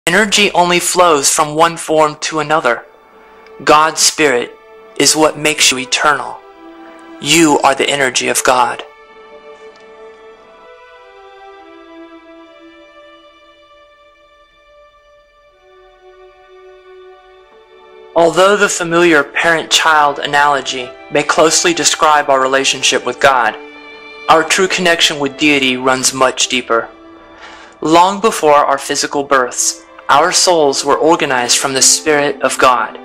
Energy only flows from one form to another. God's Spirit is what makes you eternal. You are the energy of God. Although the familiar parent-child analogy may closely describe our relationship with God, our true connection with deity runs much deeper. Long before our physical births, our souls were organized from the Spirit of God.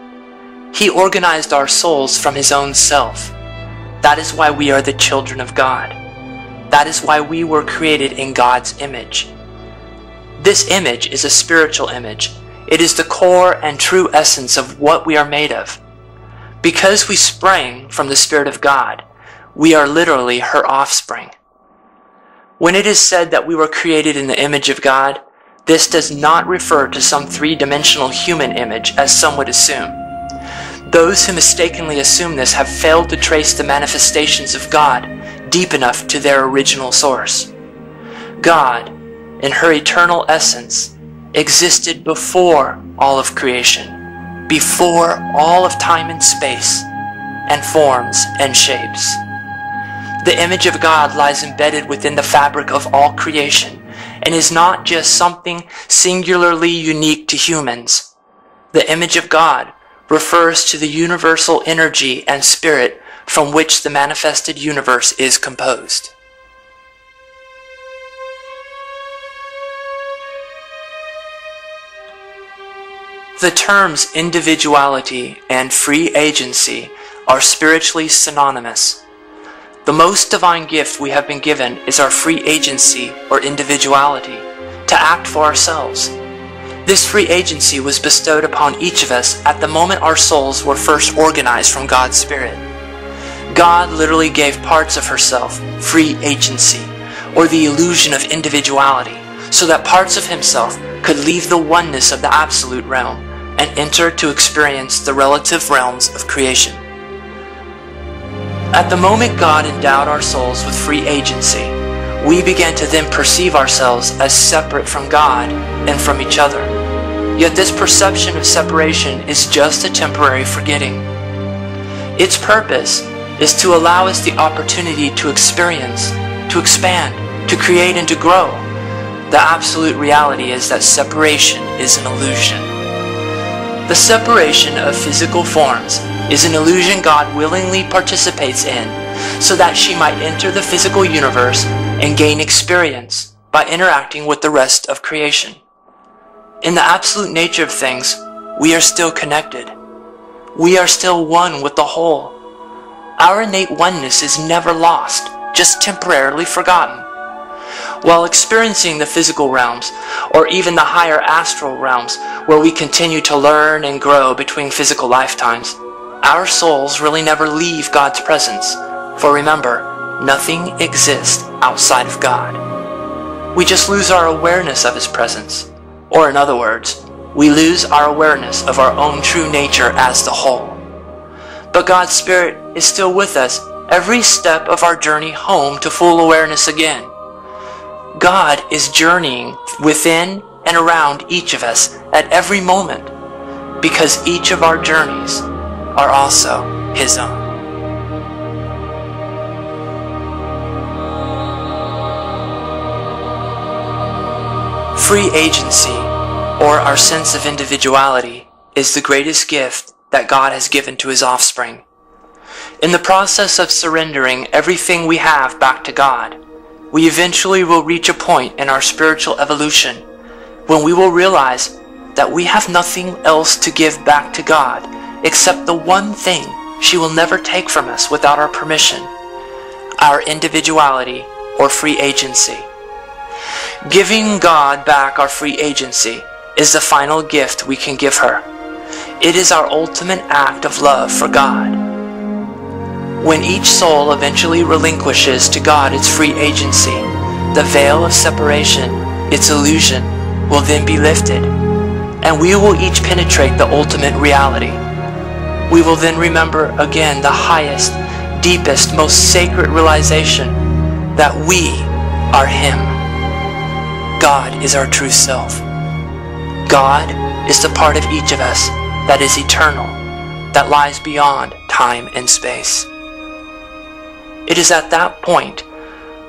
He organized our souls from His own self. That is why we are the children of God. That is why we were created in God's image. This image is a spiritual image. It is the core and true essence of what we are made of. Because we sprang from the Spirit of God, we are literally her offspring. When it is said that we were created in the image of God, this does not refer to some three-dimensional human image, as some would assume. Those who mistakenly assume this have failed to trace the manifestations of God deep enough to their original source. God, in her eternal essence, existed before all of creation, before all of time and space, and forms and shapes. The image of God lies embedded within the fabric of all creation and is not just something singularly unique to humans. The image of God refers to the universal energy and spirit from which the manifested universe is composed. The terms individuality and free agency are spiritually synonymous. The most divine gift we have been given is our free agency or individuality, to act for ourselves. This free agency was bestowed upon each of us at the moment our souls were first organized from God's Spirit. God literally gave parts of herself free agency, or the illusion of individuality, so that parts of Himself could leave the oneness of the absolute realm and enter to experience the relative realms of creation. At the moment God endowed our souls with free agency, we began to then perceive ourselves as separate from God and from each other. Yet this perception of separation is just a temporary forgetting. Its purpose is to allow us the opportunity to experience, to expand, to create, and to grow. The absolute reality is that separation is an illusion. The separation of physical forms is an illusion God willingly participates in so that she might enter the physical universe and gain experience by interacting with the rest of creation. In the absolute nature of things, we are still connected. We are still one with the whole. Our innate oneness is never lost, just temporarily forgotten. While experiencing the physical realms, or even the higher astral realms, where we continue to learn and grow between physical lifetimes, our souls really never leave God's presence. For remember, nothing exists outside of God. We just lose our awareness of His presence. Or in other words, we lose our awareness of our own true nature as the whole. But God's Spirit is still with us every step of our journey home to full awareness again. God is journeying within and around each of us at every moment, because each of our journeys are also His own. Free agency, or our sense of individuality, is the greatest gift that God has given to His offspring. In the process of surrendering everything we have back to God, we eventually will reach a point in our spiritual evolution when we will realize that we have nothing else to give back to God except the one thing she will never take from us without our permission: our individuality or free agency. Giving God back our free agency is the final gift we can give her. It is our ultimate act of love for God. When each soul eventually relinquishes to God its free agency, the veil of separation, its illusion, will then be lifted, and we will each penetrate the ultimate reality. We will then remember again the highest, deepest, most sacred realization that we are Him. God is our true self. God is the part of each of us that is eternal, that lies beyond time and space. It is at that point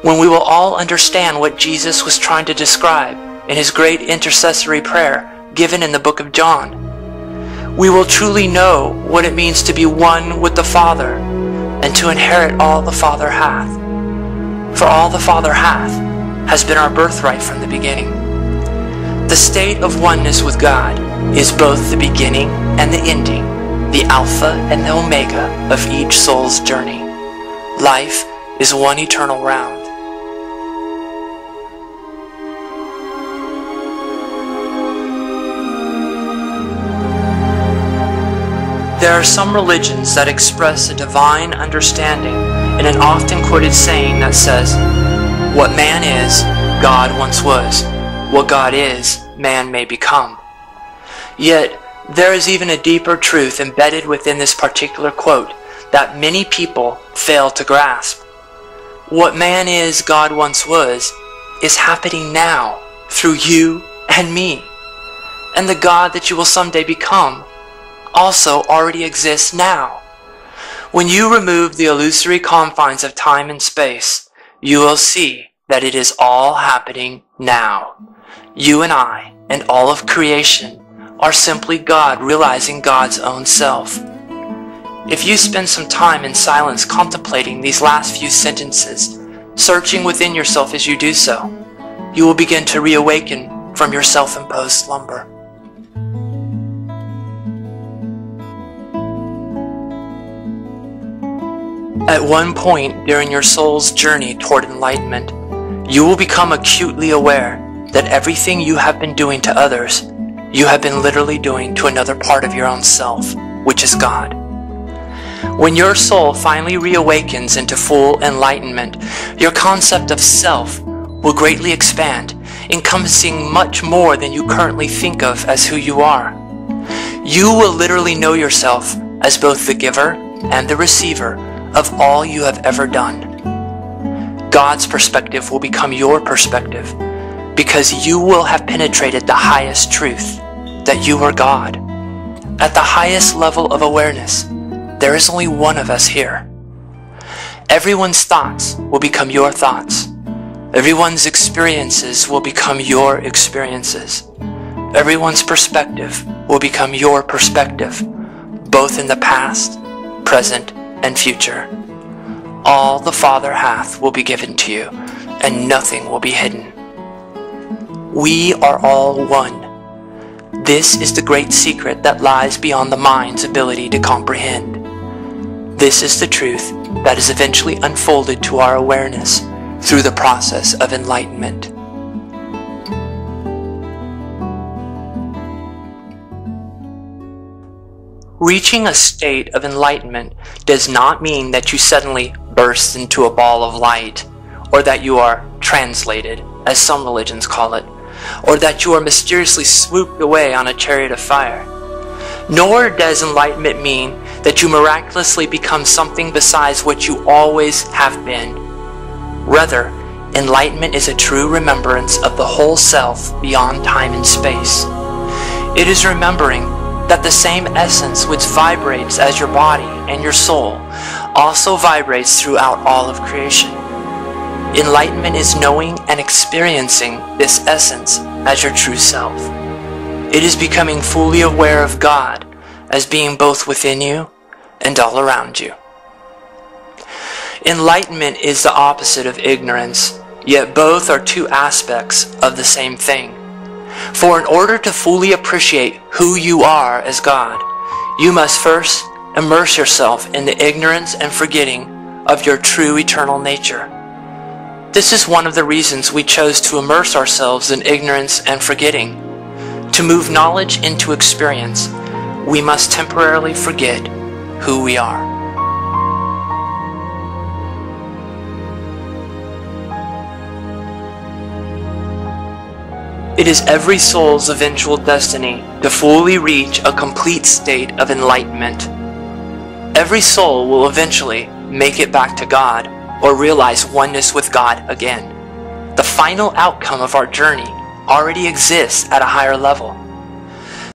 when we will all understand what Jesus was trying to describe in his great intercessory prayer given in the book of John. We will truly know what it means to be one with the Father and to inherit all the Father hath. For all the Father hath has been our birthright from the beginning. The state of oneness with God is both the beginning and the ending, the Alpha and the Omega of each soul's journey. Life is one eternal round. There are some religions that express a divine understanding in an often quoted saying that says, "What man is, God once was. What God is, man may become." Yet, there is even a deeper truth embedded within this particular quote that many people fail to grasp. What man is, God once was, is happening now through you and me. And the God that you will someday become also already exists now. When you remove the illusory confines of time and space, you will see that it is all happening now. You and I and all of creation are simply God realizing God's own self. If you spend some time in silence contemplating these last few sentences, searching within yourself as you do so, you will begin to reawaken from your self-imposed slumber. At one point during your soul's journey toward enlightenment, you will become acutely aware that everything you have been doing to others, you have been literally doing to another part of your own self, which is God. When your soul finally reawakens into full enlightenment, your concept of self will greatly expand, encompassing much more than you currently think of as who you are. You will literally know yourself as both the giver and the receiver of all you have ever done. God's perspective will become your perspective because you will have penetrated the highest truth, that you are God. At the highest level of awareness, there is only one of us here. Everyone's thoughts will become your thoughts. Everyone's experiences will become your experiences. Everyone's perspective will become your perspective, both in the past, present, and future. All the Father hath will be given to you, and nothing will be hidden. We are all one. This is the great secret that lies beyond the mind's ability to comprehend. This is the truth that is eventually unfolded to our awareness through the process of enlightenment. Reaching a state of enlightenment does not mean that you suddenly burst into a ball of light, or that you are translated, as some religions call it, or that you are mysteriously swooped away on a chariot of fire. Nor does enlightenment mean that you miraculously become something besides what you always have been. Rather, enlightenment is a true remembrance of the whole self beyond time and space. It is remembering that the same essence which vibrates as your body and your soul also vibrates throughout all of creation. Enlightenment is knowing and experiencing this essence as your true self. It is becoming fully aware of God as being both within you and all around you. Enlightenment is the opposite of ignorance, yet both are two aspects of the same thing. For in order to fully appreciate who you are as God, you must first immerse yourself in the ignorance and forgetting of your true eternal nature. This is one of the reasons we chose to immerse ourselves in ignorance and forgetting. To move knowledge into experience, we must temporarily forget who we are. It is every soul's eventual destiny to fully reach a complete state of enlightenment. Every soul will eventually make it back to God or realize oneness with God again. The final outcome of our journey already exists at a higher level.